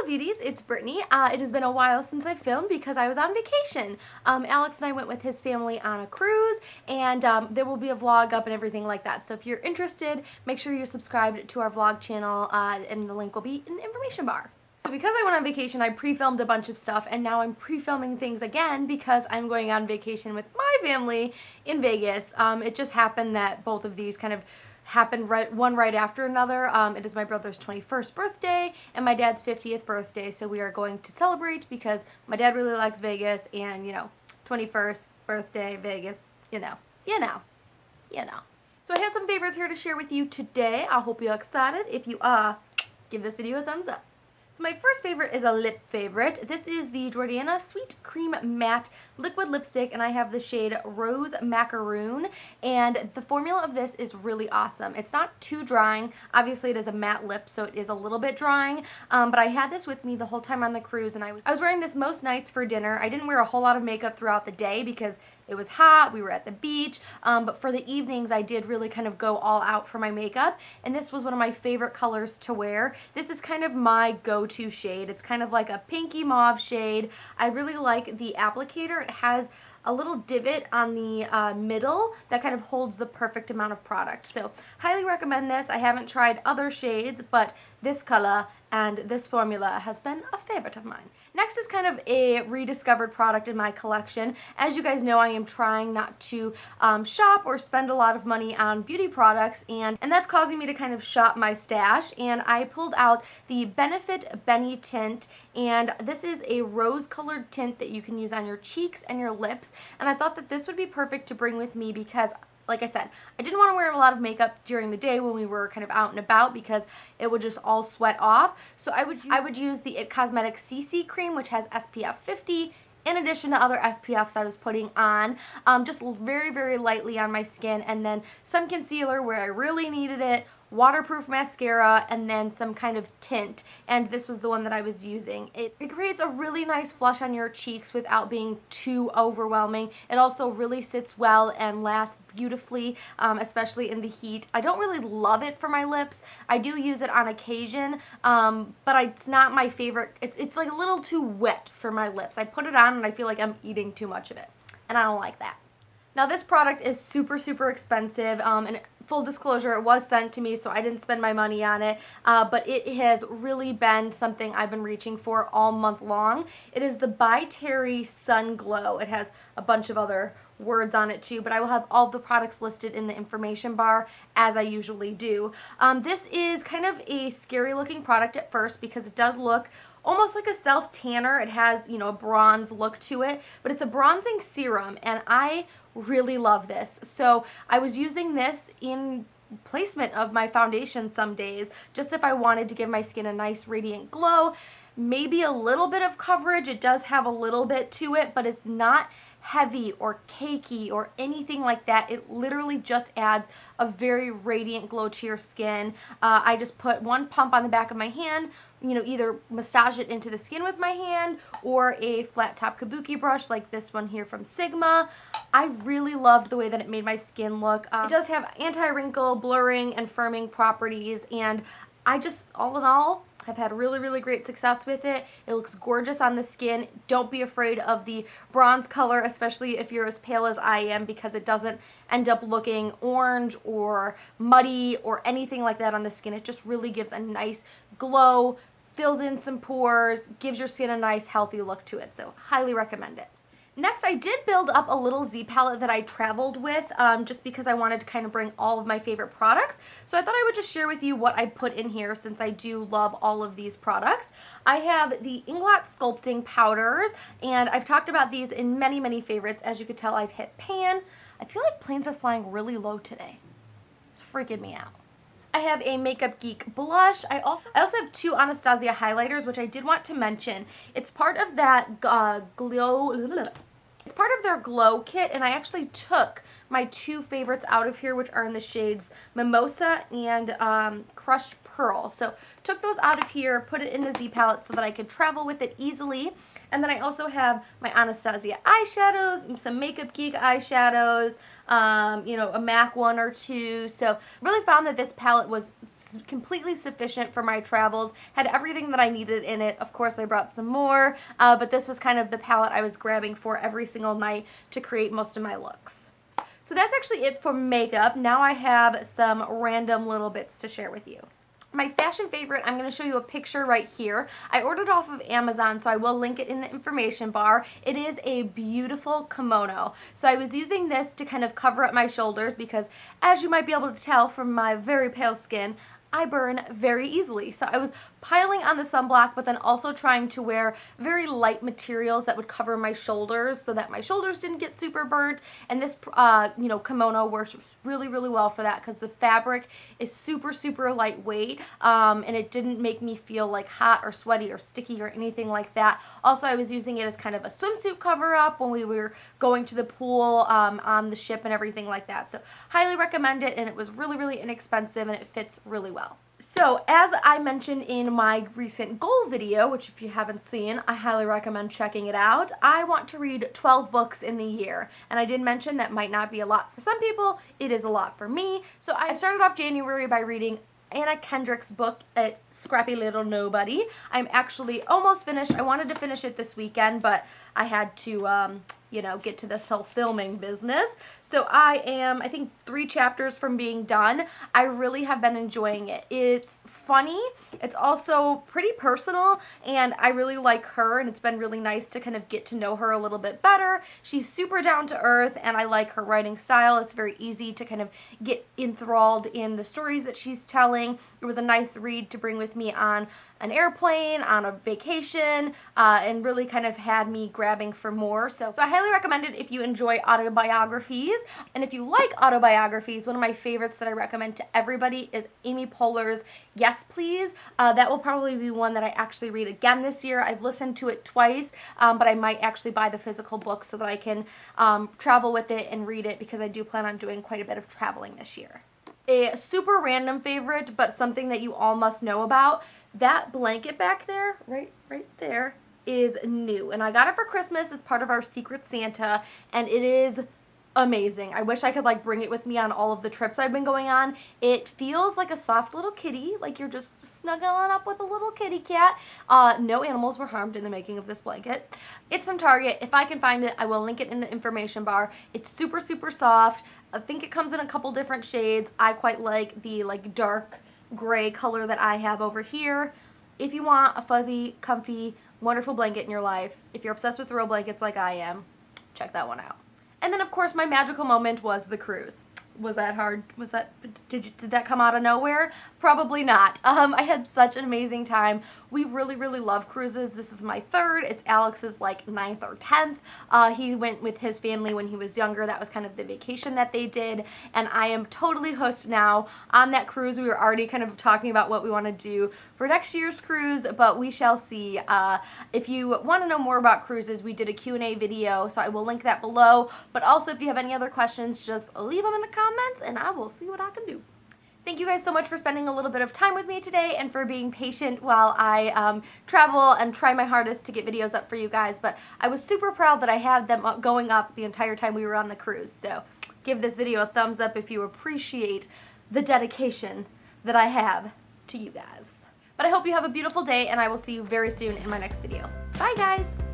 beauties, it's Brittany. It has been a while since I filmed because I was on vacation. Alex and I went with his family on a cruise, and there will be a vlog up and everything like that. So if you're interested, make sure you're subscribed to our vlog channel, and the link will be in the information bar. So because I went on vacation, I pre-filmed a bunch of stuff, and now I'm pre-filming things again because I'm going on vacation with my family in Vegas. It just happened that both of these kind of happened one right after another. It is my brother's 21st birthday and my dad's 50th birthday, so we are going to celebrate because my dad really likes Vegas, and 21st birthday Vegas, you know. So I have some favorites here to share with you today. I hope you're excited. If you are, give this video a thumbs up. So my first favorite is a lip favorite. This is the Jordana Sweet Cream Matte Liquid Lipstick, and I have the shade Rose Macaroon, and the formula of this is really awesome. It's not too drying. Obviously it is a matte lip, so it is a little bit drying, but I had this with me the whole time on the cruise, and I was wearing this most nights for dinner. I didn't wear a whole lot of makeup throughout the day because it was hot, we were at the beach, but for the evenings I did really kind of go all out for my makeup, and this was one of my favorite colors to wear. This is kind of my go-to shade. It's kind of like a pinky mauve shade. I really like the applicator. It has a little divot on the middle that kind of holds the perfect amount of product. So highly recommend this. I haven't tried other shades, but this color and this formula has been a favorite of mine. Next is kind of a rediscovered product in my collection. As you guys know, I am trying not to shop or spend a lot of money on beauty products, and that's causing me to kind of shop my stash, and I pulled out the Benetint, and this is a rose colored tint that you can use on your cheeks and your lips, and I thought that this would be perfect to bring with me because, like I said, I didn't want to wear a lot of makeup during the day when we were kind of out and about because it would just all sweat off. So I would use the IT Cosmetics CC cream, which has SPF 50, in addition to other SPFs I was putting on, just very, very lightly on my skin, and then some concealer where I really needed it, waterproof mascara, and then some kind of tint, and this was the one that I was using. It creates a really nice flush on your cheeks without being too overwhelming. It also really sits well and lasts beautifully, especially in the heat. I don't really love it for my lips. I do use it on occasion, but it's not my favorite. It's like a little too wet for my lips. I put it on and I feel like I'm eating too much of it, and I don't like that. Now this product is super, super expensive, and full disclosure, it was sent to me, so I didn't spend my money on it, but it has really been something I've been reaching for all month long. It is the By Terry Sun Glow. It has a bunch of other words on it too, but I will have all the products listed in the information bar as I usually do. This is kind of a scary looking product at first because it does look almost like a self-tanner. It has, a bronze look to it, but it's a bronzing serum, and I really love this. So I was using this in placement of my foundation some days, just if I wanted to give my skin a nice radiant glow, maybe a little bit of coverage. It does have a little bit to it, but it's not heavy or cakey or anything like that. It literally just adds a very radiant glow to your skin. I just put one pump on the back of my hand, either massage it into the skin with my hand or a flat top kabuki brush like this one here from Sigma. I really loved the way that it made my skin look. It does have anti-wrinkle, blurring, and firming properties, and I just, all in all, have had really, really great success with it. It looks gorgeous on the skin. Don't be afraid of the bronze color, especially if you're as pale as I am, because it doesn't end up looking orange or muddy or anything like that on the skin. It just really gives a nice glow, fills in some pores, gives your skin a nice healthy look to it, so highly recommend it. Next, I did build up a little Z palette that I traveled with, just because I wanted to kind of bring all of my favorite products. So I thought I would just share with you what I put in here since I do love all of these products. I have the Inglot Sculpting Powders, and I've talked about these in many, many favorites. As you could tell, I've hit pan. I feel like planes are flying really low today. It's freaking me out. I have a Makeup Geek blush. I also have two Anastasia highlighters, which I did want to mention. It's part of that It's part of their glow kit, and I actually took my two favorites out of here, which are in the shades Mimosa and Crushed pearl. So took those out of here, put it in the Z palette so that I could travel with it easily. And then I also have my Anastasia eyeshadows, some Makeup Geek eyeshadows, you know, a MAC one or two. So really found that this palette was completely sufficient for my travels, had everything that I needed in it. Of course, I brought some more, but this was kind of the palette I was grabbing for every single night to create most of my looks. So that's actually it for makeup. Now I have some random little bits to share with you. My fashion favorite, I'm going to show you a picture right here. I ordered off of Amazon, so I will link it in the information bar. It is a beautiful kimono. So I was using this to kind of cover up my shoulders because, as you might be able to tell from my very pale skin, I burn very easily. So I was piling on the sunblock, but then also trying to wear very light materials that would cover my shoulders so that my shoulders didn't get super burnt. And this, you know, kimono works really, really well for that because the fabric is super, super lightweight, and it didn't make me feel like hot or sweaty or sticky or anything like that. Also, I was using it as kind of a swimsuit cover-up when we were going to the pool on the ship and everything like that. So highly recommend it, and it was really, really inexpensive, and it fits really well. So, as I mentioned in my recent goal video, which if you haven't seen, I highly recommend checking it out, I want to read 12 books in the year. And I did mention that might not be a lot for some people, it is a lot for me. So I started off January by reading Anna Kendrick's book, Scrappy Little Nobody. I'm actually almost finished. I wanted to finish it this weekend, but I had to, you know, get to this whole filming business. So I am, I think, 3 chapters from being done. I really have been enjoying it. It's funny. It's also pretty personal, and I really like her, and it's been really nice to kind of get to know her a little bit better. She's super down to earth, and I like her writing style. It's very easy to kind of get enthralled in the stories that she's telling. It was a nice read to bring with me on an airplane, on a vacation, and really kind of had me grabbing for more. So I highly recommend it if you enjoy autobiographies. And if you like autobiographies, one of my favorites that I recommend to everybody is Amy Poehler's Yes Please. That will probably be one that I actually read again this year. I've listened to it twice, but I might actually buy the physical book so that I can travel with it and read it, because I do plan on doing quite a bit of traveling this year. A super random favorite, but something that you all must know about, that blanket back there, right there, is new. And I got it for Christmas as part of our Secret Santa, and it is amazing. I wish I could like bring it with me on all of the trips I've been going on. It feels like a soft little kitty, like you're just snuggling up with a little kitty cat. No animals were harmed in the making of this blanket. It's from Target. If I can find it, I will link it in the information bar. It's super, super soft. I think it comes in a couple different shades. I quite like the like dark gray color that I have over here. If you want a fuzzy, comfy, wonderful blanket in your life, if you're obsessed with throw blankets like I am, check that one out. And then, of course, my magical moment was the cruise. Was that hard? Was that, did that come out of nowhere? Probably not. I had such an amazing time. We really, really love cruises. This is my 3rd. It's Alex's like 9th or 10th. He went with his family when he was younger. That was kind of the vacation that they did. And I am totally hooked now on that cruise. We were already kind of talking about what we want to do for next year's cruise, but we shall see. If you want to know more about cruises, we did a Q&A video, so I will link that below. But also, if you have any other questions, just leave them in the comments and I will see what I can do. Thank you guys so much for spending a little bit of time with me today and for being patient while I travel and try my hardest to get videos up for you guys. But I was super proud that I had them going up the entire time we were on the cruise. So give this video a thumbs up if you appreciate the dedication that I have to you guys. But I hope you have a beautiful day, and I will see you very soon in my next video. Bye, guys!